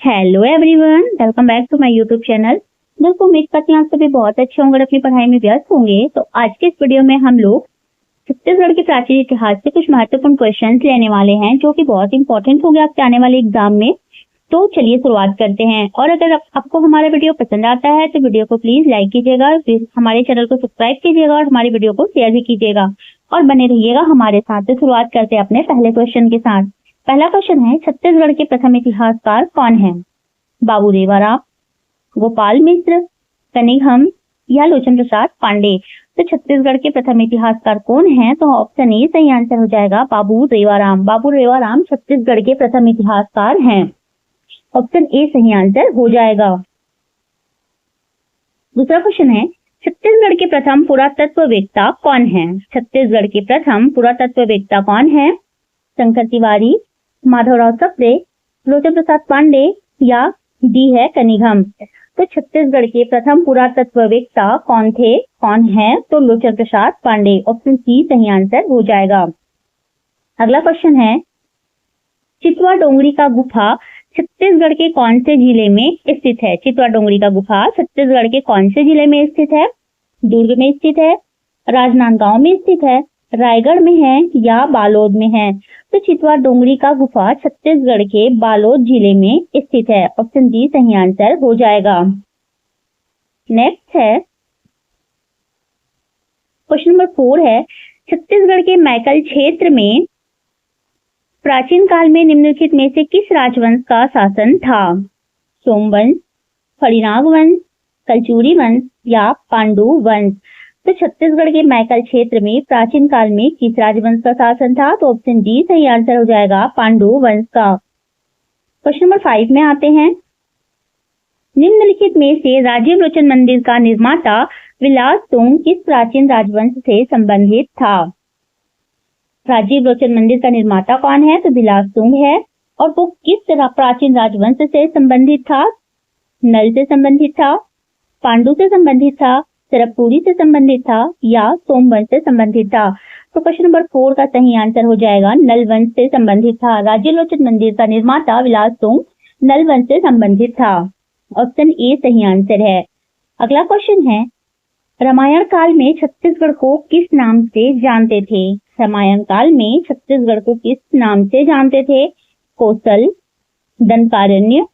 Hello everyone, welcome back to my YouTube channel. दोस्तों उम्मीद करते हैं आप सभी बहुत अच्छे होंगे, अपनी पढ़ाई में व्यस्त होंगे। तो आज के इस वीडियो में हम लोग छत्तीसगढ़ के प्राचीन इतिहास से कुछ महत्वपूर्ण क्वेश्चंस लेने वाले हैं जो कि बहुत इंपॉर्टेंट होंगे आपके आने वाले एग्जाम में। तो चलिए शुरुआत करते हैं। और अगर आपको हमारा वीडियो पसंद आता है तो वीडियो को प्लीज लाइक कीजिएगा, फिर हमारे चैनल को सब्सक्राइब कीजिएगा और हमारी वीडियो को शेयर भी कीजिएगा और बने रहिएगा हमारे साथ। तो शुरुआत करते हैं अपने पहले क्वेश्चन के साथ। पहला क्वेश्चन है, छत्तीसगढ़ के प्रथम इतिहासकार कौन है? बाबू रेवाराम, गोपाल मिश्र, कनिघम या लोचन प्रसाद पांडे। तो छत्तीसगढ़ के प्रथम इतिहासकार कौन है? तो ऑप्शन ए सही आंसर हो जाएगा बाबू रेवाराम। बाबू रेवाराम छत्तीसगढ़ के प्रथम इतिहासकार हैं। ऑप्शन ए सही आंसर हो जाएगा। दूसरा क्वेश्चन है, छत्तीसगढ़ के प्रथम पुरातत्ववेत्ता कौन है? छत्तीसगढ़ के प्रथम पुरातत्ववेत्ता कौन है? शंकर तिवारी, माधवराव सप्रे, लोचन प्रसाद पांडे या डी है कनिघम। तो छत्तीसगढ़ के प्रथम पुरातत्ववेत्ता कौन थे, कौन है? तो लोचन प्रसाद पांडे। ऑप्शन सी सही आंसर हो जाएगा। अगला क्वेश्चन है, चितवा डोंगरी का गुफा छत्तीसगढ़ के कौन से जिले में स्थित है? चितवा डोंगरी का गुफा छत्तीसगढ़ के कौन से जिले में स्थित है? दुर्ग में स्थित है, राजनांदगांव में स्थित है, रायगढ़ में है या बालोद में है? तो चितवा डोंगरी का गुफा छत्तीसगढ़ के बालोद जिले में स्थित है। ऑप्शन डी सही आंसर हो जाएगा। नेक्स्ट है क्वेश्चन नंबर 4 है, छत्तीसगढ़ के मैकल क्षेत्र में प्राचीन काल में निम्नलिखित में से किस राजवंश का शासन था? सोमवंश, फणिनाग वंश, कलचुरी वंश या पांडु वंश? तो छत्तीसगढ़ के मैकल क्षेत्र में प्राचीन काल में किस राजवंश का शासन था? तो ऑप्शन डी सही आंसर हो जाएगा पांडु वंश का। क्वेश्चन नंबर 5 में आते हैं, निम्नलिखित में से राजीव लोचन मंदिर का निर्माता विलास तुंग किस प्राचीन राजवंश से संबंधित था? राजीव लोचन मंदिर का निर्माता कौन है? तो विलास तुंग है। और वो किस प्राचीन राजवंश से संबंधित था? नल से संबंधित था, पांडु से संबंधित था, सरकपुरी से संबंधित था या सोमवंश से संबंधित था? तो क्वेश्चन नंबर 4 का सही आंसर हो जाएगा नल वंश से संबंधित था। राजीव लोचन मंदिर का निर्माता विलास तुंग नल वंश से संबंधित था। ऑप्शन ए सही आंसर है। अगला क्वेश्चन है, रामायण काल में छत्तीसगढ़ को किस नाम से जानते थे? रामायण काल में छत्तीसगढ़ को किस नाम से जानते थे? कौशल, दंतारण्य,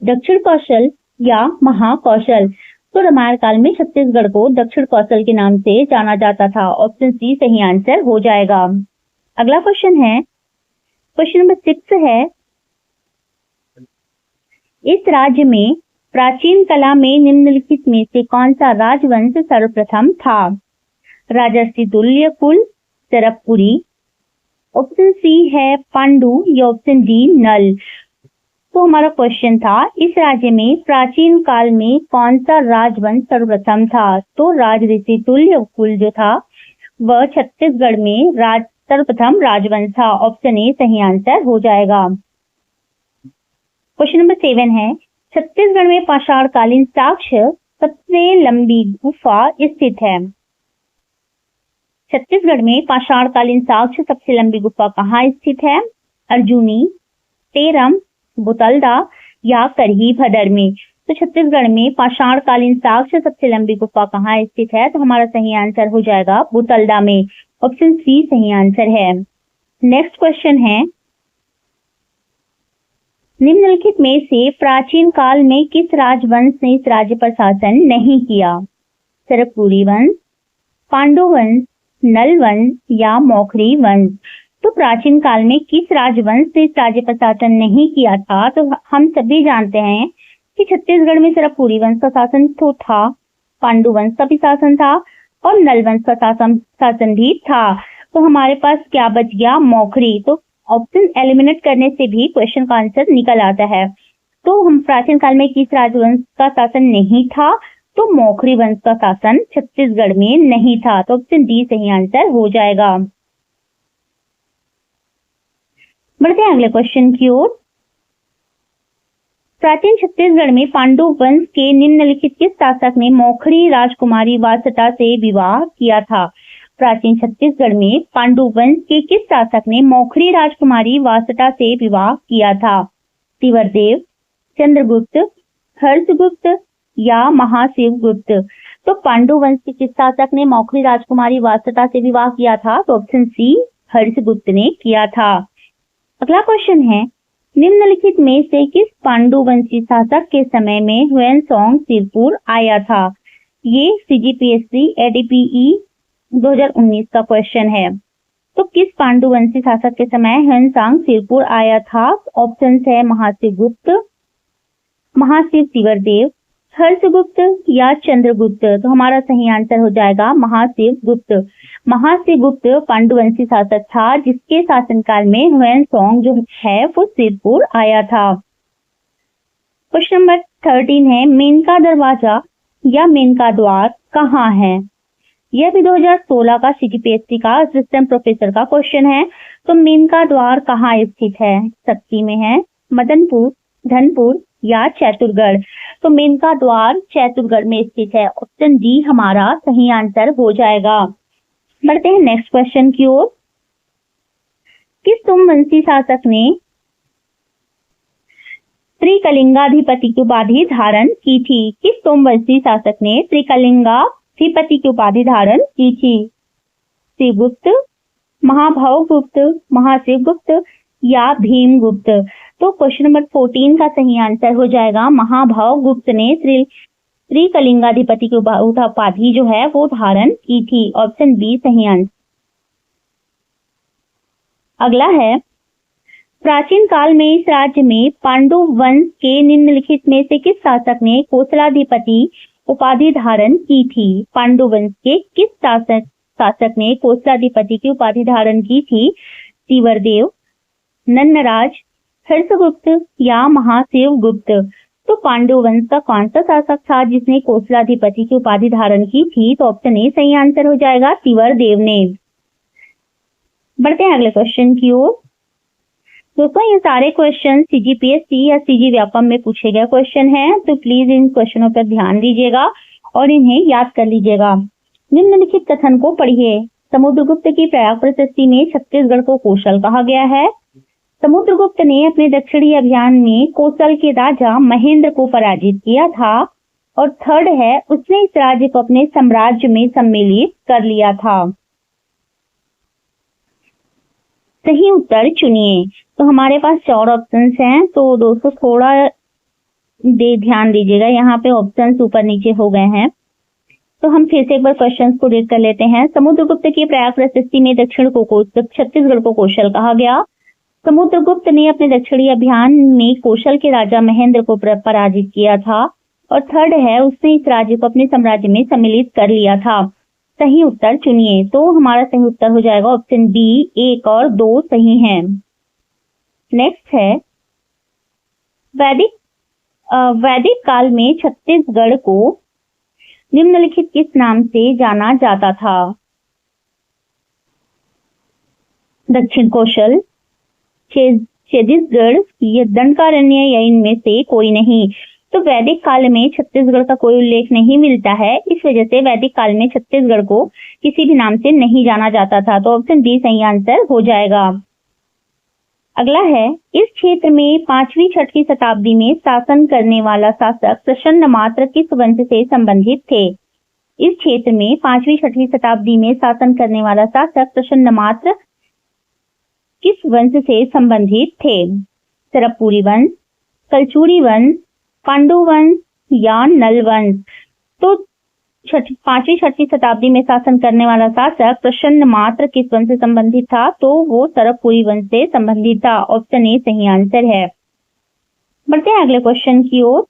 दक्षिण कौशल या महाकौशल? तो रामायण काल में छत्तीसगढ़ को दक्षिण कौशल के नाम से जाना जाता था। ऑप्शन सी सही आंसर हो जाएगा। अगला क्वेश्चन है, क्वेश्चन नंबर 6 है, इस राज्य में प्राचीन कला में निम्नलिखित में से कौन सा राजवंश सर्वप्रथम था? राजर्षि तुल्य कुल, सरकपुरी, ऑप्शन सी है पांडु या ऑप्शन डी नल? तो हमारा क्वेश्चन था, इस राज्य में प्राचीन काल में कौन सा राजवंश सर्वप्रथम था? तो राजऋषि तुल्य कुल जो था वह छत्तीसगढ़ में सर्वप्रथम राजवंश था। ऑप्शन ए सही आंसर हो जाएगा। क्वेश्चन नंबर 7 है, छत्तीसगढ़ में पाषाणकालीन साक्ष्य सबसे लंबी गुफा स्थित है? छत्तीसगढ़ में पाषाणकालीन साक्ष्य सबसे लंबी गुफा कहाँ स्थित है? अर्जुनी, तेरम, बुतलदा या करही भदर में? तो छत्तीसगढ़ में पाषाणकालीन साक्ष्य सबसे लंबी गुफा कहाँ स्थित है? तो हमारा सही आंसर हो जाएगा बुतलदा में। ऑप्शन सी सही आंसर है। नेक्स्ट क्वेश्चन है, निम्नलिखित में से प्राचीन काल में किस राजवंश ने इस राज्य पर शासन नहीं किया? सरकपुरी वंश, पांडु वंश, नल वंश या मौखरी वंश? तो प्राचीन काल में किस राजवंश ने इस राज्य पर शासन नहीं किया था? तो हम सभी जानते हैं कि छत्तीसगढ़ में सरकपुरी वंश का शासन तो था, पांडु वंश का भी शासन था और नल वंश का शासन भी था। तो हमारे पास क्या बच गया? मौखरी। तो ऑप्शन एलिमिनेट करने से भी क्वेश्चन का आंसर निकल आता है। तो हम प्राचीन काल में किस राजवंश का शासन नहीं था? तो मौखरी वंश का शासन छत्तीसगढ़ में नहीं था। तो ऑप्शन डी सही आंसर हो जाएगा। बढ़ते हैं अगले क्वेश्चन की ओर। प्राचीन छत्तीसगढ़ में पांडु वंश के निम्नलिखित किस शासक ने मौखरी राजकुमारी वासटा से विवाह किया था? प्राचीन छत्तीसगढ़ में पांडु वंश के किस शासक ने मौखरी राजकुमारी वासटा से विवाह किया था? तिवरदेव, चंद्रगुप्त, हर्षगुप्त या महाशिवगुप्त। तो पांडु वंश के किस शासक ने मौखरी राजकुमारी वासता से विवाह किया था? तो ऑप्शन सी हर्षगुप्त ने किया था। अगला क्वेश्चन है, निम्नलिखित में से किस पांडु वंशी शासक के समय में ह्वेनसांग सिरपुर आया था? ये CGPSC ADPE 2019 का क्वेश्चन है। तो किस पांडु वंशी शासक के समय ह्वेनसांग सिरपुर आया था? ऑप्शन है महाशिवगुप्त, महाशिव तिवरदेव, हर्षगुप्त या चंद्रगुप्त। तो हमारा सही आंसर हो जाएगा महाशिवगुप्त। महाशिवगुप्त पांडुवंशी शासक था जिसके शासनकाल में ह्वेनसांग जो है वो सिरपुर आया था। क्वेश्चन नंबर 13 है, मेनका दरवाजा या मेनका द्वार कहाँ है? यह भी 2016 का CGPSC का असिस्टेंट प्रोफेसर का क्वेश्चन है। तो मेनका द्वार कहाँ स्थित है? शक्ति में है, मदनपुर, धनपुर या चैतुरगढ़। तो मेनका द्वार चैतुरगढ़ में स्थित है। ऑप्शन डी हमारा सही आंसर हो जाएगा। बढ़ते हैं नेक्स्ट क्वेश्चन की ओर। किस सोमवंशी शासक ने त्रिकलिंगाधिपति की उपाधि धारण की थी? किस सोमवंशी शासक ने त्रिकलिंगाधिपति की उपाधि धारण की थी? शिवगुप्त, महाभवगुप्त, महाशिवगुप्त या भीमगुप्त। तो क्वेश्चन नंबर 14 का सही आंसर हो जाएगा महाभवगुप्त ने त्रिकलिंगाधिपति की उपाधि जो है वो धारण की थी। ऑप्शन बी सही आंसर। अगला है, प्राचीन काल में इस राज्य में पांडु वंश के निम्नलिखित में से किस शासक ने कोसलाधिपति उपाधि धारण की थी? पांडु वंश के किस शासक ने कोसलाधिपति की उपाधि धारण की थी? तिवरदेव, नन्नराज, हर्षगुप्त या महाशिवगुप्त। तो पांडु वंश का कौन सा शासक था जिसने कोसलाधिपति की उपाधि धारण की थी? तो ऑप्शन ए सही आंसर हो जाएगा, तिवरदेव ने। बढ़ते हैं अगले क्वेश्चन की ओर। दोस्तों ये सारे क्वेश्चन CGPSC या CG व्यापम में पूछे गए क्वेश्चन हैं, तो प्लीज इन क्वेश्चनों पर ध्यान दीजिएगा और इन्हें याद कर लीजिएगा। निम्नलिखित कथन को पढ़िए। समुद्रगुप्त की प्रयाग प्रशस्ति में छत्तीसगढ़ को कौशल कहा गया है। समुद्रगुप्त ने अपने दक्षिणी अभियान में कौशल के राजा महेंद्र को पराजित किया था। और थर्ड है, उसने इस राज्य को अपने साम्राज्य में सम्मिलित कर लिया था। सही उत्तर चुनिए। तो हमारे पास 4 ऑप्शंस हैं, तो दोस्तों थोड़ा ध्यान दीजिएगा, यहाँ पे ऑप्शंस ऊपर नीचे हो गए हैं। तो हम फिर से एक बार क्वेश्चंस को रीड कर लेते हैं। समुद्रगुप्त की प्रयाग प्रशस्ति में छत्तीसगढ़ को कौशल कहा गया। समुद्रगुप्त ने अपने दक्षिणी अभियान में कौशल के राजा महेंद्र को पराजित किया था। और थर्ड है, उसने इस राज्य को अपने साम्राज्य में सम्मिलित कर लिया था। सही उत्तर चुनिए। तो हमारा सही उत्तर हो जाएगा ऑप्शन बी, 1 और 2 सही हैं। नेक्स्ट है, वैदिक काल में छत्तीसगढ़ को निम्नलिखित किस नाम से जाना जाता था? दक्षिण कौशल, छत्तीसगढ़ या दंडकारण्य या इनमें से कोई नहीं। तो वैदिक काल में छत्तीसगढ़ का कोई उल्लेख नहीं मिलता है, इस वजह से वैदिक काल में छत्तीसगढ़ को किसी भी नाम से नहीं जाना जाता था। तो ऑप्शन बी सही आंसर हो जाएगा। अगला है, इस क्षेत्र में 5वीं-6वीं शताब्दी में शासन करने वाला शासक प्रसन्नमात्र किस वंश से संबंधित थे? इस क्षेत्र में 5वीं-6वीं शताब्दी में शासन करने वाला शासक प्रसन्नमात्र किस वंश से संबंधित थे? सरपुरी वंश, कलचुरी वंश, पांडु वंश या नल वंश। तो 5वीं-6वीं शताब्दी में शासन करने वाला शासक प्रसन्नमात्र किस वंश से संबंधित था? तो वो सरपुरी वंश से संबंधित था। ऑप्शन ए सही आंसर है। बढ़ते हैं अगले क्वेश्चन की ओर।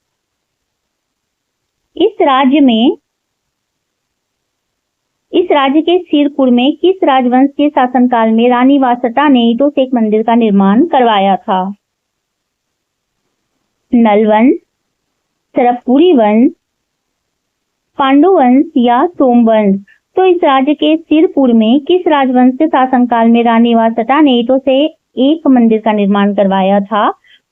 इस राज्य के सिरपुर में किस राजवंश के शासनकाल में रानी वासता ने ईंटों से एक मंदिर का निर्माण करवाया था? नल वंश, सरपुरी वंश, पांडु वंश या सोमवंश। तो इस राज्य के सिरपुर में किस राजवंश के शासनकाल में रानी वासता ने ईंटों से एक मंदिर का निर्माण करवाया था?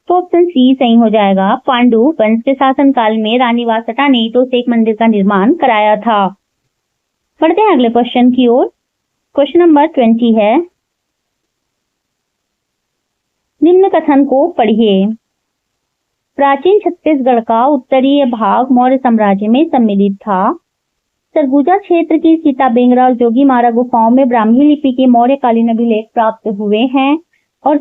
तो ऑप्शन सी सही हो जाएगा। पांडु वंश के शासनकाल में रानी वासता ने ईंटों से एक मंदिर का निर्माण कराया था। बढ़ते हैं अगले क्वेश्चन की ओर। क्वेश्चन नंबर 20 है, निम्न कथन को पढ़िए। प्राचीन छत्तीसगढ़ का उत्तरीय भाग मौर्य साम्राज्य में सम्मिलित था। सरगुजा क्षेत्र की सीता बेंगरा और जोगीमारा गुफाओं में ब्राह्मी लिपि के मौर्यकालीन अभिलेख प्राप्त हुए हैं। और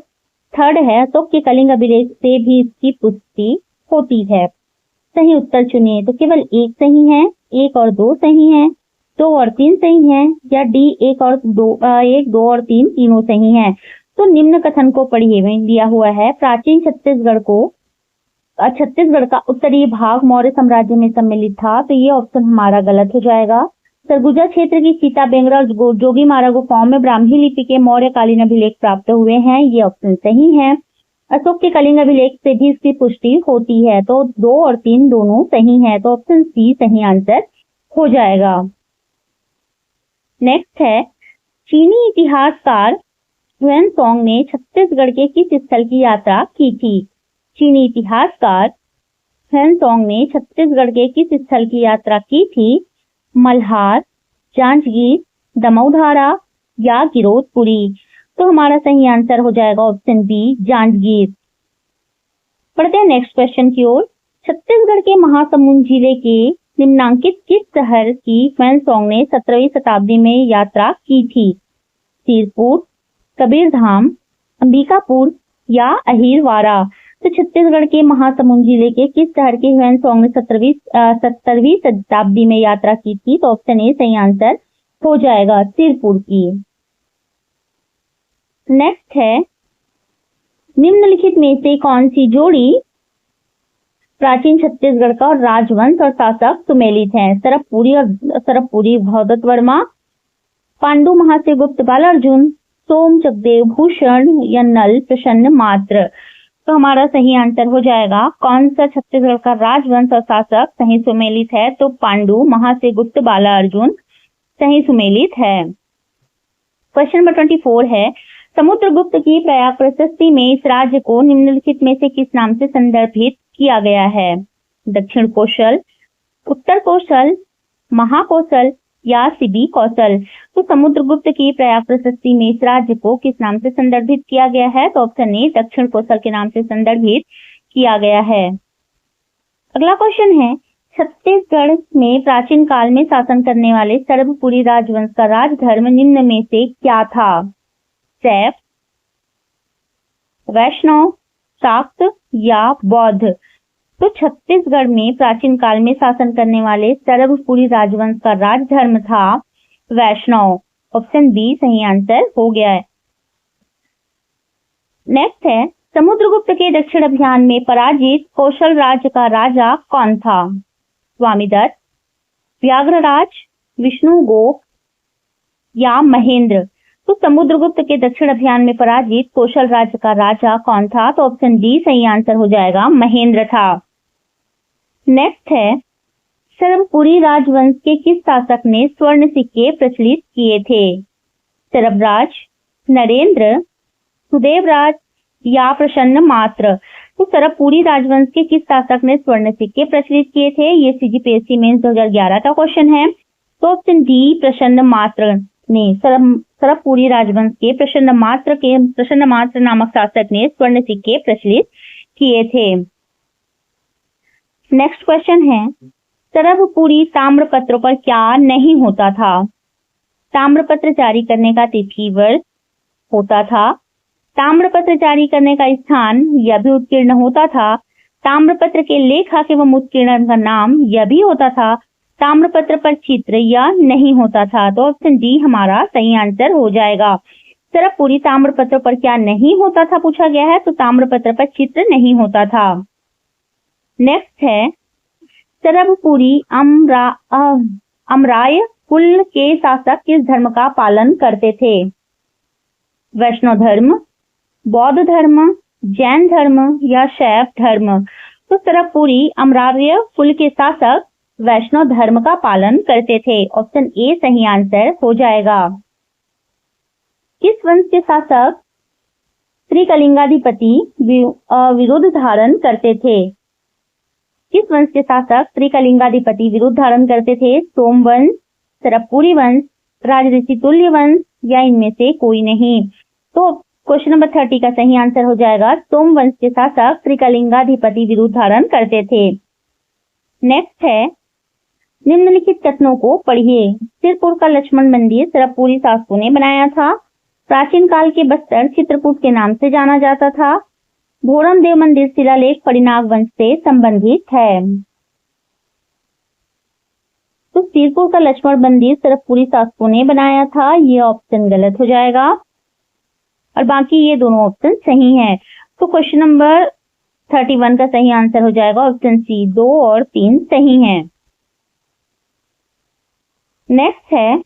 थर्ड है, अशोक के कलिंग अभिलेख से भी इसकी पुष्टि होती है। सही उत्तर चुनिए। तो केवल एक सही है, एक और दो सही है, 2 और 3 सही है, या डी 1 और 2 और 3 तीनों सही हैं। तो निम्न कथन को पढ़िए। में दिया हुआ है प्राचीन छत्तीसगढ़ का उत्तरी भाग मौर्य साम्राज्य में सम्मिलित था, तो ये ऑप्शन हमारा गलत हो जाएगा। सरगुजा क्षेत्र की सीता बेंगरा और जोगीमारा गुफाओं में ब्राह्मी लिपि के मौर्यकालीन अभिलेख प्राप्त हुए हैं, ये ऑप्शन सही है। अशोक के कलिंग अभिलेख से भी इसकी पुष्टि होती है, तो 2 और 3 दोनों सही है, तो ऑप्शन सी सही आंसर हो जाएगा। नेक्स्ट है, चीनी इतिहासकार ह्वेनसांग ने छत्तीसगढ़ के किस स्थल की यात्रा की थी? चीनी इतिहासकार ह्वेनसांग ने छत्तीसगढ़ के किस स्थल की यात्रा की थी? मल्हार, जांजगीर, दमौधारा या गिरौदपुरी? तो हमारा सही आंसर हो जाएगा ऑप्शन बी, जांजगीर। पढ़ते हैं नेक्स्ट क्वेश्चन की ओर। छत्तीसगढ़ के महासमुंद जिले के निम्नांकित किस शहर की ह्वेनसांग ने 17वीं शताब्दी में यात्रा की थी? सिरपुर, कबीरधाम, अंबिकापुर या अहिरवारा? तो छत्तीसगढ़ के महासमुंद जिले के किस शहर के ह्वेनसांग ने 17वीं शताब्दी में यात्रा की थी? तो ऑप्शन ए सही आंसर हो जाएगा, सिरपुर की। नेक्स्ट है, निम्नलिखित में से कौन सी जोड़ी प्राचीन छत्तीसगढ़ का राजवंश और शासक सुमेलित है? सरबपुरी भौदत्त वर्मा, पांडु महासे गुप्त बालार्जुन, सोम चकदेव भूषण या नल प्रसन्न मात्र? तो हमारा सही आंसर हो जाएगा, कौन सा छत्तीसगढ़ का राजवंश और शासक सही सुमेलित है? तो पांडु महासे गुप्त बालार्जुन सही सुमेलित है। क्वेश्चन नंबर 24 है, समुद्रगुप्त की प्रयाग प्रशस्ति में इस राज्य को निम्नलिखित में से किस नाम से संदर्भित किया गया है? दक्षिण कौशल, उत्तर कौशल, महाकौशल या सिबी कौशल? तो समुद्रगुप्त की प्रयाग प्रशस्ति में इस राज्य को किस नाम से संदर्भित किया गया है? तो ऑप्शन ए दक्षिण कौशल के नाम से संदर्भित किया गया है। अगला क्वेश्चन है, छत्तीसगढ़ में प्राचीन काल में शासन करने वाले सरबपुरी राजवंश का राजधर्म निम्न में से क्या था? शैव, वैष्णव, शाक्त या बौद्ध? तो छत्तीसगढ़ में प्राचीन काल में शासन करने वाले सरबपुरी राजवंश का राजधर्म था वैष्णव। ऑप्शन बी सही आंसर हो गया है। नेक्स्ट है, समुद्रगुप्त के दक्षिण अभियान में पराजित कौशल राज्य का राजा कौन था? स्वामीदत्त, व्याघ्रराज, विष्णुगुप्त या महेंद्र? तो समुद्रगुप्त के दक्षिण अभियान में पराजित कौशल राज्य का राजा कौन था? तो ऑप्शन डी सही आंसर हो जाएगा, महेंद्र था। नेक्स्ट है, सरबपुरी राजवंश के किस शासक ने स्वर्ण सिक्के प्रचलित किए थे? सरबराज, नरेंद्र, सुदेवराज या प्रसन्न मात्र? तो सरबपुरी राजवंश के किस शासक ने स्वर्ण सिक्के प्रचलित किए थे? ये सीजीपीएससी मेंस 2011 का क्वेश्चन है। तो ऑप्शन डी प्रसन्न मात्र ने, सरबपुरी राजवंश के प्रसन्न मात्र नामक शासक ने स्वर्ण सिक्के प्रचलित किए थे। नेक्स्ट क्वेश्चन है, सरबपुरी ताम्रपत्रों पर क्या नहीं होता था? ताम्रपत्र जारी करने का तिथि वर्ष होता था, ताम्रपत्र जारी करने का स्थान यह भी उत्कीर्ण होता था, ताम्रपत्र के लेखक एवं उत्कीर्णन का नाम यह भी होता था, ताम्रपत्र पर चित्र या नहीं होता था? तो ऑप्शन डी हमारा सही आंसर हो जाएगा। सरबपुरी ताम्रपत्र पर क्या नहीं होता था पूछा गया है, तो ताम्रपत्र पर चित्र नहीं होता था। नेक्स्ट है, सरबपुरी अमराय कुल के शासक किस धर्म का पालन करते थे? वैष्णव धर्म, बौद्ध धर्म, जैन धर्म या शैव धर्म? तो सरबपुरी अमराय कुल के शासक वैष्णव धर्म का पालन करते थे। ऑप्शन ए सही आंसर हो जाएगा। किस वंश के शासक त्रिकलिंगाधिपति विरुद्ध धारण करते थे? किस वंश के शासक त्रिकलिंगाधिपति विरुद्ध धारण करते थे? सोमवंश, सरबपुरी वंश, राजऋषि तुल्य वंश या इनमें से कोई नहीं? तो क्वेश्चन नंबर 30 का सही आंसर हो जाएगा सोमवंश के शासक त्रिकलिंगाधिपति विरुद्ध धारण करते थे। नेक्स्ट है, निम्नलिखित कथनों को पढ़िए। सिरपुर का लक्ष्मण मंदिर सरबपुरी शासकों ने बनाया था। प्राचीन काल के बस्तर चित्रकूट के नाम से जाना जाता था। भोरम देव मंदिर शिलालेख परिणाग वंश से संबंधित है। तो सिरपुर का लक्ष्मण मंदिर सरबपुरी शासकों ने बनाया था, ये ऑप्शन गलत हो जाएगा और बाकी ये दोनों ऑप्शन सही हैं। तो क्वेश्चन नंबर 31 का सही आंसर हो जाएगा ऑप्शन सी, 2 और 3 सही हैं। नेक्स्ट है,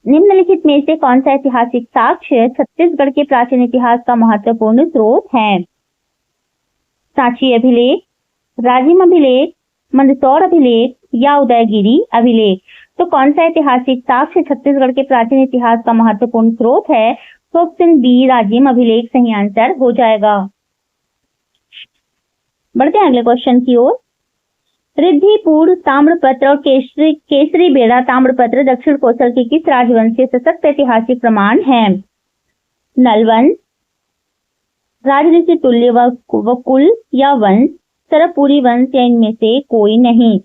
निम्नलिखित में से कौन सा ऐतिहासिक साक्ष्य छत्तीसगढ़ के प्राचीन इतिहास का महत्वपूर्ण स्रोत है? सांची अभिलेख, राजिम अभिलेख, मंदसौर अभिलेख या उदयगिरी अभिलेख। तो कौन सा ऐतिहासिक साक्ष्य छत्तीसगढ़ के प्राचीन इतिहास का महत्वपूर्ण स्रोत है? तो ऑप्शन बी, राजिम अभिलेख सही आंसर हो जाएगा। बढ़ते हैं अगले क्वेश्चन की ओर। रिद्धिपुर ताम्रपत्र और केसरी बेड़ा ताम्रपत्र दक्षिण कौशल के किस राजवंश के सशक्त ऐतिहासिक प्रमाण हैं? नलवंश, राजऋषि तुल्य व कुल या वंश, सरबपुरी वंश या इनमें से कोई नहीं।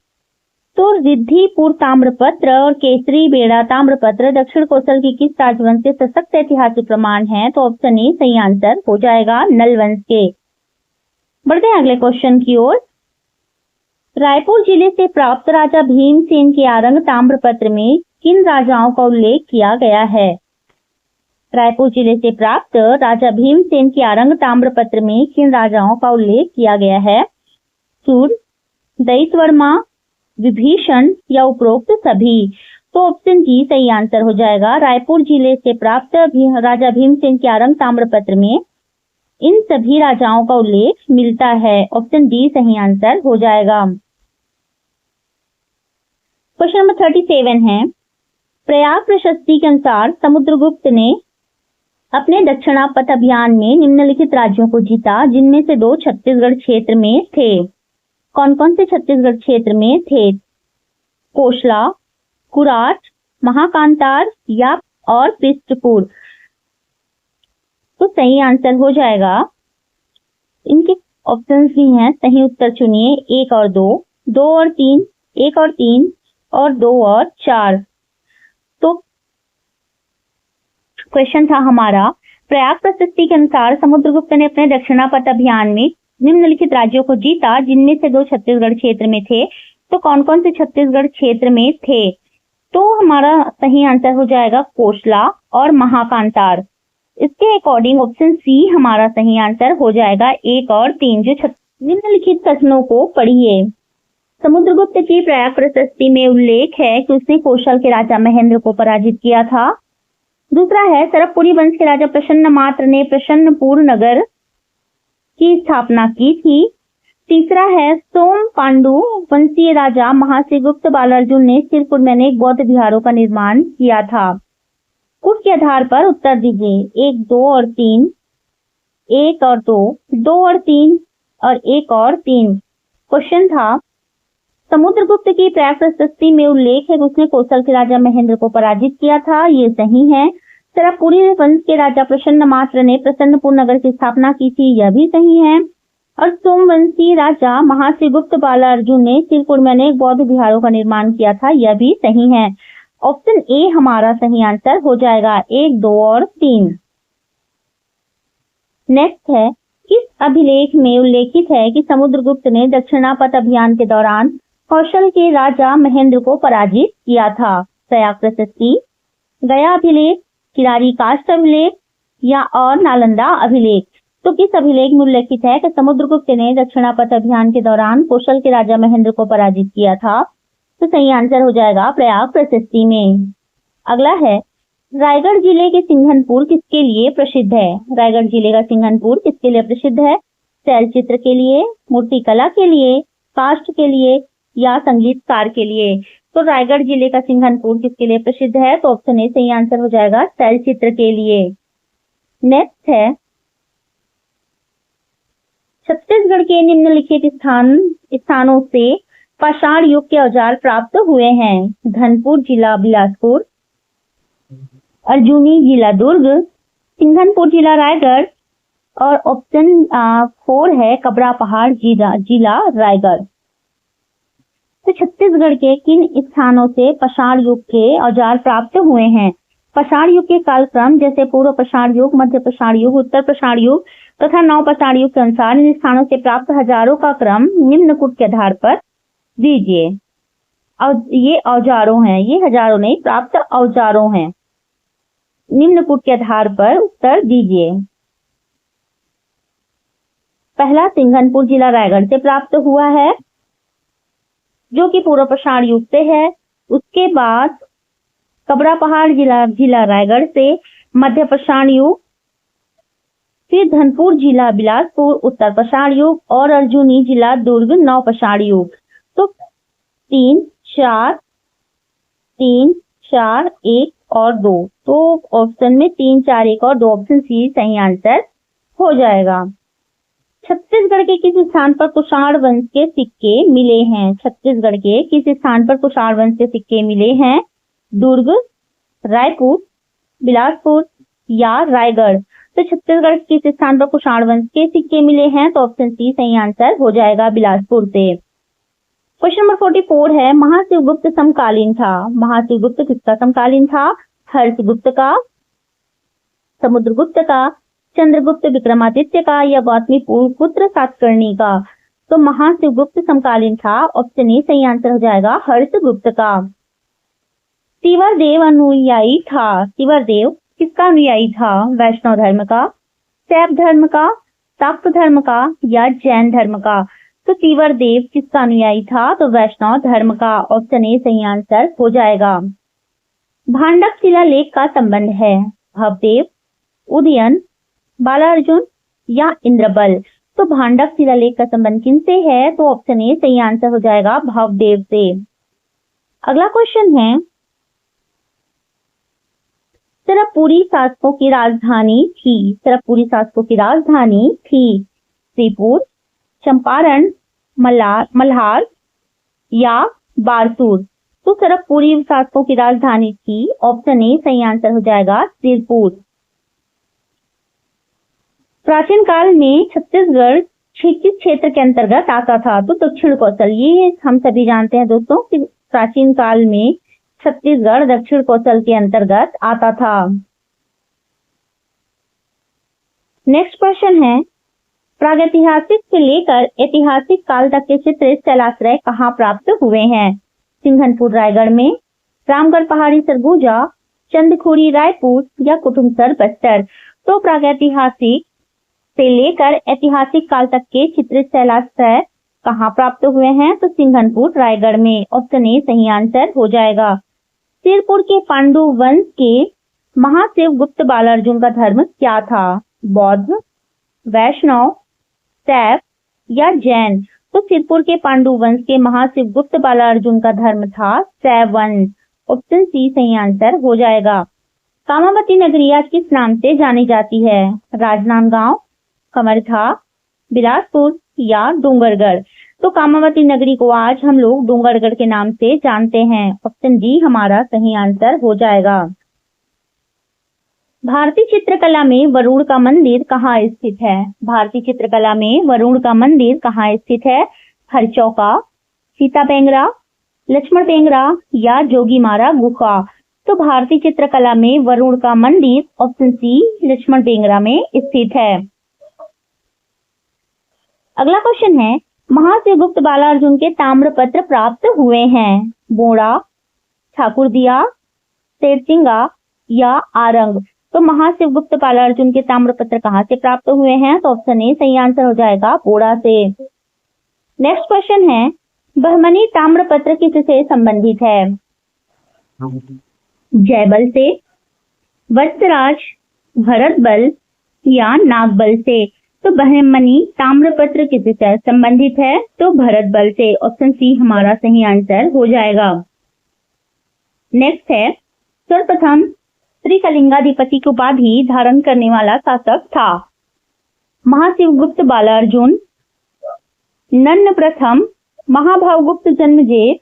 तो रिद्धिपुर ताम्रपत्र और केसरी बेड़ा ताम्रपत्र दक्षिण कौशल की किस राजवंश के सशक्त ऐतिहासिक प्रमाण हैं? तो ऑप्शन ए सही आंसर हो जाएगा, नलवंश के। बढ़ते हैं अगले क्वेश्चन की ओर। रायपुर जिले से प्राप्त राजा भीमसेन के आरंग ताम्रपत्र में किन राजाओं का उल्लेख किया गया है? रायपुर जिले से प्राप्त राजा भीमसेन के आरंग ताम्रपत्र में किन राजाओं का उल्लेख किया गया है? सूर, दैतवर्मा, विभीषण या उपरोक्त सभी। तो ऑप्शन डी सही आंसर हो जाएगा। रायपुर जिले से प्राप्त राजा भीमसेन के आरंग ताम्रपत्र में इन सभी राजाओं का उल्लेख मिलता है। ऑप्शन डी सही आंसर हो जाएगा। क्वेश्चन नंबर 37 है, प्रयाग प्रशस्ति के अनुसार समुद्रगुप्त ने अपने दक्षिणापथ अभियान में निम्नलिखित राज्यों को जीता, जिनमें से 2 छत्तीसगढ़ क्षेत्र में थे। कौन कौन से छत्तीसगढ़ क्षेत्र में थे? कोशला, कुराट, महाकांतार या और पृष्ठपुर। तो सही आंसर हो जाएगा, इनके ऑप्शंस भी हैं, सही उत्तर चुनिए 1 और 2, 2 और 3, 1 और 3 और 2 और 4। तो क्वेश्चन था हमारा, प्रयाग प्रशस्ति के अनुसार समुद्रगुप्त ने अपने दक्षिणापथ अभियान में निम्नलिखित राज्यों को जीता, जिनमें से 2 छत्तीसगढ़ क्षेत्र में थे। तो कौन कौन से छत्तीसगढ़ क्षेत्र में थे? तो हमारा सही आंसर हो जाएगा कोशला और महाकांतार। इसके अकॉर्डिंग ऑप्शन सी हमारा सही आंसर हो जाएगा, 1 और 3। जो निम्नलिखित कथनों को पढ़िए। समुद्रगुप्त की प्रयाग प्रशस्ति में उल्लेख है कि उसने कौशल के राजा महेंद्र को पराजित किया था। दूसरा है, सरबपुरी वंश के राजा प्रसन्नमात्र ने प्रसन्नपुर नगर की स्थापना की थी। तीसरा है, सोम पांडु वंशीय राजा महाश्रीगुप्त बालार्जुन ने सिरपुर में अनेक बौद्ध विहारों का निर्माण किया था। कुछ के आधार पर उत्तर दीजिए, 1, 2 और 3, 1 और 2, 2 और 3 और 1 और 3। क्वेश्चन था, समुद्रगुप्त की प्रयाग प्रशस्ति में उल्लेख है कि उसने कौशल के राजा महेंद्र को पराजित किया था, ये सही है। सरबपुरी वंश के राजा प्रसन्नमात्र ने प्रसन्नपुर नगर की स्थापना की थी, यह भी सही है। और सोमवंशी राजा महाश्रीगुप्त बालार्जुन ने सिरपुर में अनेक बौद्ध विहारों का निर्माण किया था, यह भी सही है। ऑप्शन ए हमारा सही आंसर हो जाएगा, 1, 2 और 3। नेक्स्ट है, किस अभिलेख में उल्लेखित है कि समुद्रगुप्त ने दक्षिणापथ अभियान के दौरान कौशल के राजा महेंद्र को पराजित किया था? प्रयाग प्रशस्ति, गया अभिलेख, किरारी काष्ठ अभिलेख या और नालंदा अभिलेख। तो किस अभिलेख में उल्लेखित है कि समुद्रगुप्त ने दक्षिणापथ अभियान के दौरान कौशल के राजा महेंद्र को पराजित किया था? तो सही आंसर हो जाएगा प्रयाग प्रशस्ति में। अगला है, रायगढ़ जिले के सिंघनपुर किसके लिए प्रसिद्ध है? रायगढ़ जिले का सिंघनपुर किसके लिए प्रसिद्ध है? शैलचित्र के लिए, मूर्तिकला के लिए, काष्ठ के लिए या संगीतकार के लिए। तो रायगढ़ जिले का सिंघनपुर किसके लिए प्रसिद्ध है? तो ऑप्शन ए सही आंसर हो जाएगा, शैलचित्र के लिए। नेक्स्ट है, छत्तीसगढ़ के निम्नलिखित स्थानों से पाषाण युग के औजार प्राप्त हुए हैं? धनपुर जिला बिलासपुर, अर्जुनी जिला दुर्ग, सिंघनपुर जिला रायगढ़ और ऑप्शन 4 है कबरा पहाड़ जिला रायगढ़। तो छत्तीसगढ़ के किन स्थानों से पाषाण युग के औजार प्राप्त हुए हैं? पाषाण युग के कालक्रम जैसे पूर्व पाषाण युग, मध्य पाषाण युग, उत्तर पाषाण युग तथा नव पाषाण युग के अनुसार इन स्थानों से प्राप्त हजारों का क्रम निम्नकूट के आधार पर दीजिए। और ये औजारों हैं, ये हजारों नहीं, प्राप्त औजारों हैं। निम्नकूट के आधार पर उत्तर दीजिए। पहला सिंघनपुर जिला रायगढ़ से प्राप्त हुआ है जो कि पूर्व पाषाण युग से है। उसके बाद कबरा पहाड़ जिला रायगढ़ से मध्य पाषाण युग, फिर धनपुर जिला बिलासपुर उत्तर पाषाण युग और अर्जुनी जिला दुर्ग नव पाषाण युग। तो 3, 4, 1 और 2। तो ऑप्शन में 3, 4, 1 और 2 ऑप्शन सी सही आंसर हो जाएगा। छत्तीसगढ़ के किस स्थान पर कुषाण वंश के सिक्के मिले हैं? छत्तीसगढ़ के किस स्थान पर कुषाण वंश के सिक्के मिले हैं? दुर्ग, रायपुर, बिलासपुर या रायगढ़। तो छत्तीसगढ़ के किस स्थान पर कुषाण वंश के सिक्के मिले हैं? तो ऑप्शन सी सही आंसर हो जाएगा, बिलासपुर से। क्वेश्चन नंबर 44 है, महाशिवगुप्त समकालीन था। महाशिवगुप्त किसका समकालीन था? हर्षगुप्त का, समुद्रगुप्त का, चंद्रगुप्त विक्रमादित्य का या गौतमी पुत्र सातकर्णी का। तो महाशिवगुप्त समकालीन था, ऑप्शन ए सही आंसर हो जाएगा, हर्षगुप्त का। तिवरदेव अनुयायी था। तिवरदेव किसका अनुयायी था? वैष्णव धर्म का, शैव धर्म का, शाक्त धर्म का या जैन धर्म का। तो तिवरदेव किसका अनुयायी था? तो वैष्णव धर्म का। ऑप्शन ए सही आंसर हो जाएगा। भांडक शिलालेख का संबंध है भवदेव, उदयन, बालार्जुन या इंद्रबल। तो भांडक शिलालेख का संबंध किनसे है? तो ऑप्शन ए सही आंसर हो जाएगा, भवदेव से। अगला क्वेश्चन है, सरपुरी शासकों की राजधानी थी। सरपुरी शासकों की राजधानी थी श्रीपुर, चंपारण, मल्हार या बारसूर। तो सरपुरी शासकों की राजधानी थी, ऑप्शन ए सही आंसर हो जाएगा, श्रीपुर। प्राचीन काल में छत्तीसगढ़ किस क्षेत्र के अंतर्गत आता था? तो दक्षिण कौशल। ये हम सभी जानते हैं दोस्तों कि प्राचीन काल में छत्तीसगढ़ दक्षिण कौशल के अंतर्गत आता था। नेक्स्ट क्वेश्चन है, प्रागैतिहासिक से लेकर ऐतिहासिक काल तक के चित्र स्थलाश्रय कहाँ प्राप्त हुए हैं? सिंघनपुर रायगढ़ में, रामगढ़ पहाड़ी सरगुजा, चंदखुरी रायपुर या कुटुमसर बस्तर। तो प्रागैतिहासिक से लेकर ऐतिहासिक काल तक के चित्र स्थलाश्रय कहाँ प्राप्त हुए हैं? तो सिंघनपुर रायगढ़ में। ऑप्शन ए सही आंसर हो जाएगा। सिरपुर के पांडु वंश के महाशिव गुप्त बालार्जुन का धर्म क्या था? बौद्ध, वैष्णव, शैव या जैन। तो सिरपुर के पांडु वंश के महाशिव गुप्त बालार्जुन का धर्म था शैव वंश। ऑप्शन सी सही आंसर हो जाएगा। कामावती नगरी आज किस नाम से जानी जाती है? राजनांदगांव, कमरथा, बिलासपुर या डोंगरगढ़। तो कामावती नगरी को आज हम लोग डोंगरगढ़ के नाम से जानते हैं। ऑप्शन डी हमारा सही आंसर हो जाएगा। भारतीय चित्रकला में वरुण का मंदिर कहाँ स्थित है? भारतीय चित्रकला में वरुण का मंदिर कहाँ स्थित है? हरचौका, सीता पेंगरा, लक्ष्मण पेंगरा या जोगीमारा गुफा। तो भारतीय चित्रकला में वरुण का मंदिर, ऑप्शन सी लक्ष्मण पेंगरा में स्थित है। अगला क्वेश्चन है, महाशिवगुप्त बालार्जुन के ताम्रपत्र प्राप्त हुए हैं? बोड़ा, ठाकुरदिया, शेरसिंगा या आरंग। तो महाशिवगुप्त बालार्जुन के ताम्रपत्र कहाँ से प्राप्त हुए हैं? तो ऑप्शन ए सही आंसर हो जाएगा, बोड़ा से। नेक्स्ट क्वेश्चन है, बहमनी ताम्रपत्र किससे संबंधित है? जयबल से, वत्सराज, भरतबल या नागबल से। तो बहमनी ताम्रपत्र किससे संबंधित है? तो भरतबल से। ऑप्शन सी हमारा सही आंसर हो जाएगा। नेक्स्ट है, सर्वप्रथम त्रिकलिंगाधिपति की उपाधि धारण करने वाला शासक था? महाशिवगुप्त बालार्जुन, नन्न प्रथम, महाभावगुप्त जन्मेजय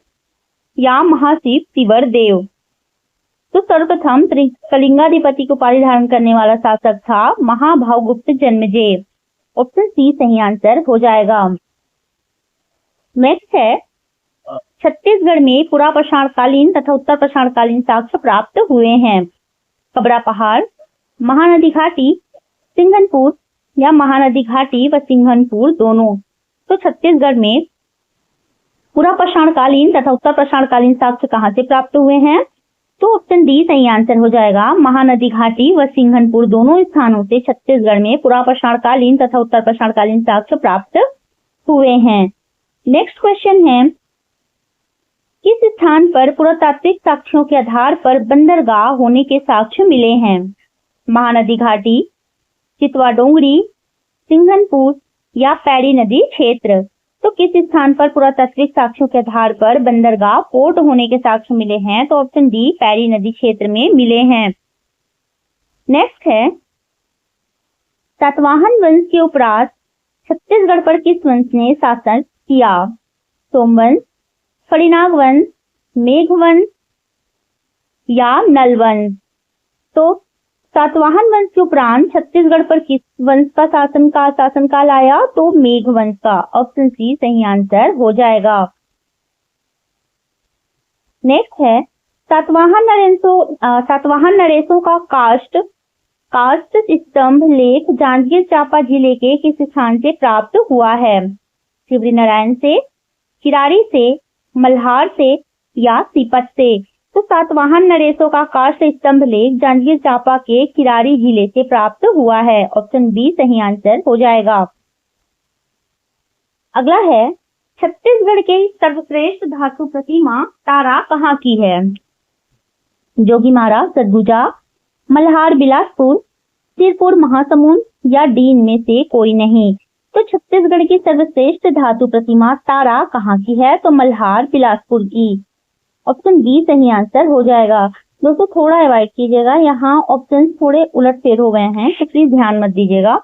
या महाशिव तिवरदेव। तो सर्वप्रथम कलिंगाधिपति की उपाधि धारण करने वाला शासक था महाभावगुप्त जन्मेजय। ऑप्शन सी सही आंसर हो जाएगा। नेक्स्ट है, छत्तीसगढ़ में पुरापाषाणकालीन तथा उत्तर पाषाणकालीन साक्ष्य प्राप्त हुए हैं। कबरा पहाड़, महानदी घाटी, सिंघनपुर या महानदी घाटी व सिंघनपुर दोनों। तो छत्तीसगढ़ में पुरापाषाणकालीन तथा उत्तर पाषाणकालीन साक्ष्य कहां से प्राप्त हुए हैं? तो ऑप्शन डी सही आंसर हो जाएगा। महानदी घाटी व सिंघनपुर दोनों स्थानों से छत्तीसगढ़ में पुरापाषाणकालीन तथा उत्तर पाषाणकालीन साक्ष्य प्राप्त हुए हैं। नेक्स्ट क्वेश्चन है, किस स्थान पर पुरातात्विक साक्ष्यों के आधार पर बंदरगाह होने के साक्ष्य मिले हैं? महानदी घाटी, चितवा डोंगरी, सिंघनपुर या पैड़ी नदी क्षेत्र। तो किस स्थान पर पुरातात्विक साक्ष्यों के आधार पर बंदरगाह पोर्ट होने के साक्ष्य मिले हैं? तो ऑप्शन डी पैड़ी नदी क्षेत्र में मिले हैं। नेक्स्ट है, सातवाहन वंश के उपरांत छत्तीसगढ़ पर किस वंश ने शासन किया? सोमवंश, फणिनाग वंश, मेघवंश या नलवंश। तो सातवाहन वंश के उपरांत छत्तीसगढ़ पर किस वंश का शासनकाल आया? तो मेघवंश का। ऑप्शन सी सही आंसर हो जाएगा। नेक्स्ट है, सातवाहन नरेशों का काष्ठ स्तंभ लेख जांजगीर चांपा जिले के किस स्थान से प्राप्त हुआ है? शिवरीनारायण से, किरारी से, मल्हार से या सीपत से। तो सातवाहन नरेशों का काष्ठ स्तंभ लेख जांजगीर चांपा के किरारी जिले से प्राप्त हुआ है। ऑप्शन बी सही आंसर हो जाएगा। अगला है, छत्तीसगढ़ के सर्वश्रेष्ठ धातु प्रतिमा तारा कहाँ की है? जोगीमारा, सरगुजा, मल्हार बिलासपुर, सिरपुर महासमुंद या डी इनमें से कोई नहीं। तो छत्तीसगढ़ की सर्वश्रेष्ठ धातु प्रतिमा तारा कहाँ की है? तो मल्हार बिलासपुर की। ऑप्शन बी सही आंसर हो जाएगा। दोस्तों थोड़ा अवॉइड कीजिएगा, यहाँ ऑप्शन थोड़े उलटफेर हो गए हैं तो प्लीज ध्यान मत दीजिएगा।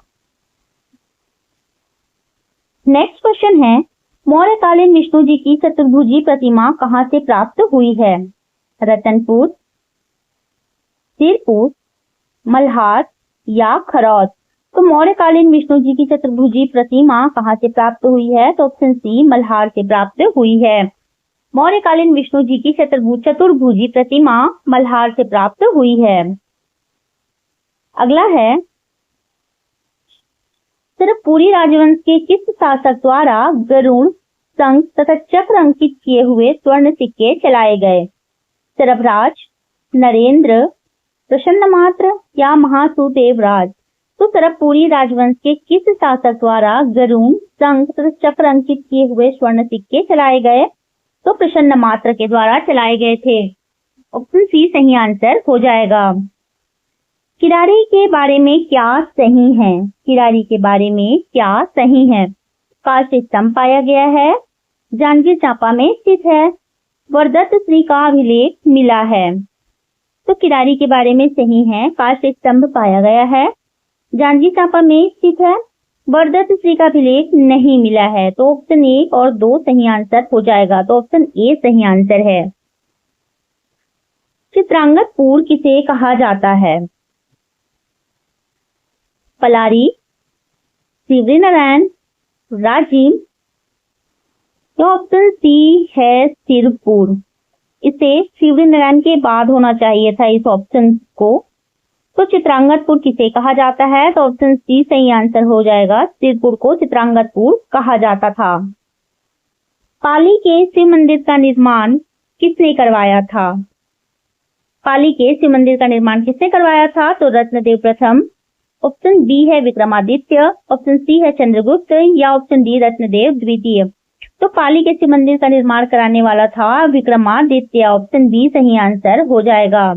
नेक्स्ट क्वेश्चन है, मौर्यकालीन विष्णु जी की चतुर्भुजी प्रतिमा कहाँ से प्राप्त हुई है? रतनपुर, सिरपुर, मल्हार या खरौद। तो मौर्यकालीन विष्णु जी की चतुर्भुजी प्रतिमा कहाँ से प्राप्त हुई है? तो ऑप्शन सी मल्हार से प्राप्त हुई है। मौर्यकालीन विष्णु जी की चतुर्भुजी प्रतिमा मल्हार से प्राप्त हुई है। अगला है, सिरपुरी राजवंश के किस शासक द्वारा गरुड़, शंख तथा चक्र अंकित किए हुए स्वर्ण सिक्के चलाए गए? सरभराज, नरेंद्र, प्रसन्नमात्र या महासुदेवराज। तो सिरपुरी राजवंश के किस शासक द्वारा गरुड़, शंख तथा चक्र अंकित किए हुए स्वर्ण सिक्के चलाए गए? तो प्रसन्नमात्र के द्वारा चलाए गए थे। ऑप्शन सी सही आंसर हो जाएगा। किरारी के बारे में क्या सही है? किरारी के बारे में क्या सही है? काष्ठ स्तंभ पाया गया है, जांजगीर चांपा में स्थित है, वरदत्त श्री का अभिलेख मिला है। तो किरारी के बारे में सही है, काष्ठ स्तंभ पाया गया है, जांजगीर चांपा में स्थित है, वरदत्त श्री का अभिलेख नहीं मिला है। तो ऑप्शन 1 और 2 सही आंसर हो जाएगा। तो ऑप्शन ए सही आंसर है। चित्रांगतपुर किसे कहा जाता है? पलारी, शिवरीनारायण, राजिम। तो ऑप्शन सी है सिरपुर। इसे शिवरीनारायण के बाद होना चाहिए था इस ऑप्शन को। तो चित्रांगतपुर किसे कहा जाता है? तो ऑप्शन सी सही आंसर हो जाएगा। सिरपुर को चित्रांगतपुर कहा जाता था। पाली के शिव मंदिर का निर्माण किसने करवाया था? पाली के शिव मंदिर का निर्माण किसने करवाया था? तो रत्नदेव प्रथम। ऑप्शन बी है विक्रमादित्य, ऑप्शन सी है चंद्रगुप्त या ऑप्शन डी रत्नदेव द्वितीय। तो पाली के शिव मंदिर का निर्माण कराने वाला था विक्रमादित्य। ऑप्शन बी सही आंसर हो जाएगा।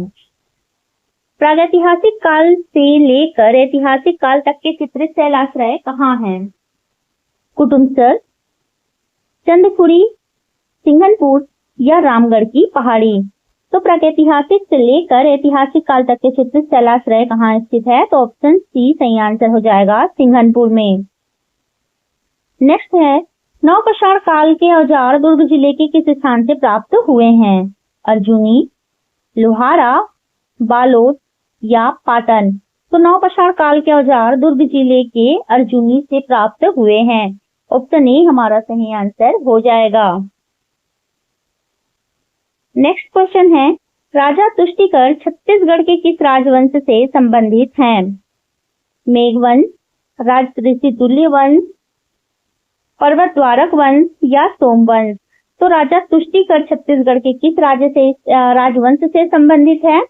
प्रागैतिहासिक काल से लेकर ऐतिहासिक काल तक के चित्रित शैलाश्रय कहाँ हैं? कुटुमसर, चंदखुरी, सिंघनपुर या रामगढ़ की पहाड़ी। तो प्रागैतिहासिक से लेकर ऐतिहासिक काल तक के चित्रित शैलाश्रय कहाँ स्थित है? तो ऑप्शन सी सही आंसर हो जाएगा, सिंघनपुर में। नेक्स्ट है, नवपाषाण काल के औजार दुर्ग जिले के किस स्थान से प्राप्त हुए हैं? अर्जुनी, लोहारा, बालोद या पाटन। तो नौपाषाण काल के औजार दुर्ग जिले के अर्जुनी से प्राप्त हुए हैं। ऑप्शन ए हमारा सही आंसर हो जाएगा। नेक्स्ट क्वेश्चन है, राजा तुष्टिकर छत्तीसगढ़ के किस राजवंश से संबंधित हैं? मेघवंश, राजऋषि तुल्य वंश, पर्वत द्वारक वंश या सोमवंश। तो राजा तुष्टिकर छत्तीसगढ़ के किस राजवंश से संबंधित है?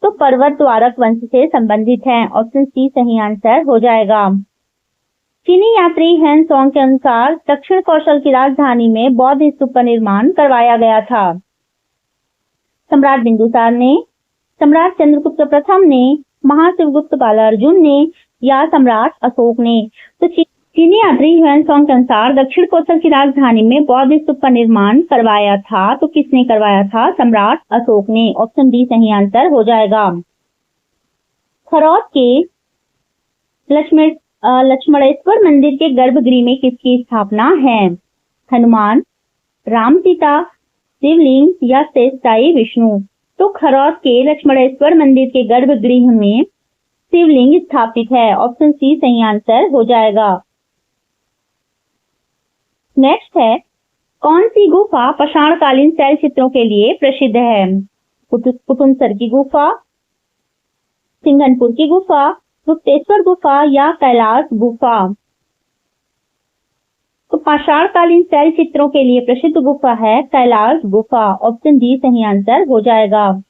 तो पर्वत द्वारक वंश से संबंधित है। ऑप्शन सी सही आंसर हो जाएगा। चीनी यात्री हेन सोंग के अनुसार दक्षिण कौशल की राजधानी में बौद्ध स्तूप का निर्माण करवाया गया था। सम्राट बिंदुसार ने, सम्राट चंद्रगुप्त प्रथम ने, महाशिवगुप्त बालार्जुन ने या सम्राट अशोक ने। तो चीनी यात्री ह्वेन सोंग के अनुसार दक्षिण कौशल की राजधानी में बौद्ध स्तूप का निर्माण करवाया था। तो किसने करवाया था? सम्राट अशोक ने। ऑप्शन डी सही आंसर हो जाएगा। खरौद के लक्ष्मणेश्वर मंदिर के गर्भगृह में किसकी स्थापना है? हनुमान, राम सीता, शिवलिंग या शेषशाही विष्णु। तो खरौद के लक्ष्मणेश्वर मंदिर के गर्भगृह में शिवलिंग स्थापित है। ऑप्शन सी सही आंसर हो जाएगा। नेक्स्ट है, कौन सी गुफा पाषाणकालीन शैल चित्रों के लिए प्रसिद्ध है? कुटुमसर की गुफा, सिंघनपुर की गुफा, गुप्तेश्वर गुफा या कैलाश गुफा। तो पाषाणकालीन शैल चित्रों के लिए प्रसिद्ध गुफा है कैलाश गुफा। ऑप्शन डी सही आंसर हो जाएगा।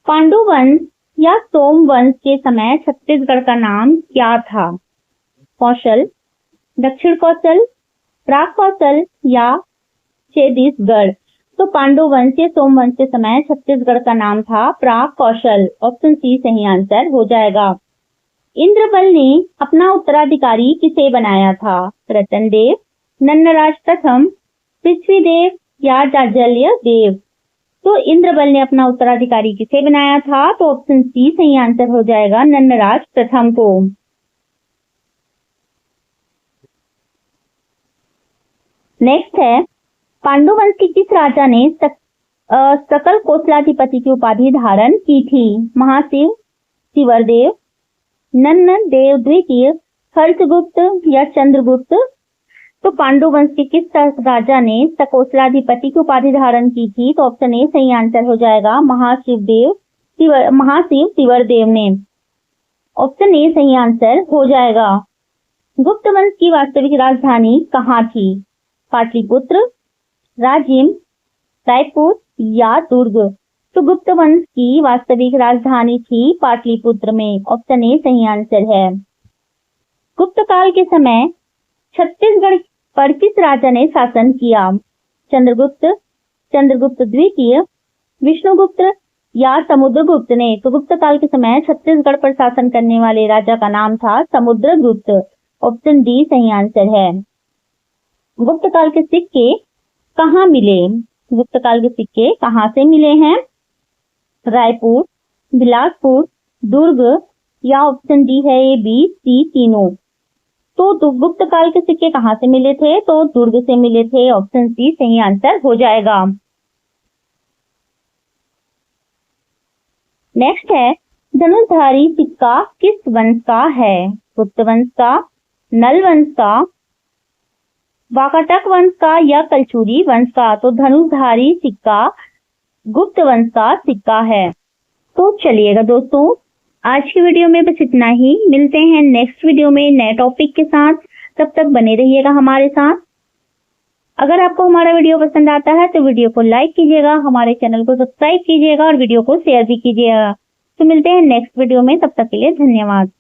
पांडु वंश या सोम वंश के समय छत्तीसगढ़ का नाम क्या था? कौशल, दक्षिण कौशल, प्राग कौशल या छत्तीसगढ़। तो पांडु वंश या सोम वंश के समय छत्तीसगढ़ का नाम था प्राग कौशल। ऑप्शन सी सही आंसर हो जाएगा। इंद्रबल ने अपना उत्तराधिकारी किसे बनाया था? रतनदेव, नन्नराज प्रथम, पृथ्वीदेव या जाजल्य देव। तो इंद्रबल ने अपना उत्तराधिकारी किसे बनाया था? तो ऑप्शन सी सही आंसर हो जाएगा, नन्नराज प्रथम को। नेक्स्ट है, पांडु वंश के किस राजा ने सकल कोसलाधिपति की उपाधि धारण की थी? महाशिव, शिवरदेव, नन्न देव द्वितीय, हर्षगुप्त या चंद्रगुप्त। तो पांडु वंश के किस राजा ने सकोसलाधिपति की उपाधि धारण की थी? तो ऑप्शन ए सही आंसर हो जाएगा, महाशिव शिवरदेव ने। ऑप्शन ए सही आंसर हो जाएगा। गुप्त वंश की वास्तविक राजधानी कहाँ थी? पाटलिपुत्र, राजिम, रायपुर या दुर्ग। तो गुप्त वंश की वास्तविक राजधानी थी पाटलिपुत्र में। ऑप्शन ए सही आंसर है। गुप्त काल के समय छत्तीसगढ़ पर किस राजा ने शासन किया? चंद्रगुप्त, चंद्रगुप्त द्वितीय, विष्णुगुप्त या समुद्रगुप्त ने। तो गुप्त काल के समय छत्तीसगढ़ पर शासन करने वाले राजा का नाम था समुद्रगुप्त। ऑप्शन डी सही आंसर है। गुप्त काल के सिक्के कहाँ मिले? गुप्त काल के सिक्के कहाँ से मिले हैं? रायपुर, बिलासपुर, दुर्ग या ऑप्शन डी है ए, बी, सी तीनों। तो गुप्त काल के सिक्के कहाँ से मिले थे? तो दुर्ग से मिले थे। ऑप्शन सी सही आंसर हो जाएगा। नेक्स्ट है, धनुषधारी सिक्का किस वंश का है? गुप्त वंश का, नल वंश का, वाकाटक वंश का या कलचुरी वंश का। तो धनुषधारी सिक्का गुप्त वंश का सिक्का है। तो चलिएगा दोस्तों, आज की वीडियो में बस इतना ही। मिलते हैं नेक्स्ट वीडियो में नए टॉपिक के साथ। तब तक बने रहिएगा हमारे साथ। अगर आपको हमारा वीडियो पसंद आता है तो वीडियो को लाइक कीजिएगा, हमारे चैनल को सब्सक्राइब कीजिएगा और वीडियो को शेयर भी कीजिएगा। तो मिलते हैं नेक्स्ट वीडियो में, तब तक के लिए धन्यवाद।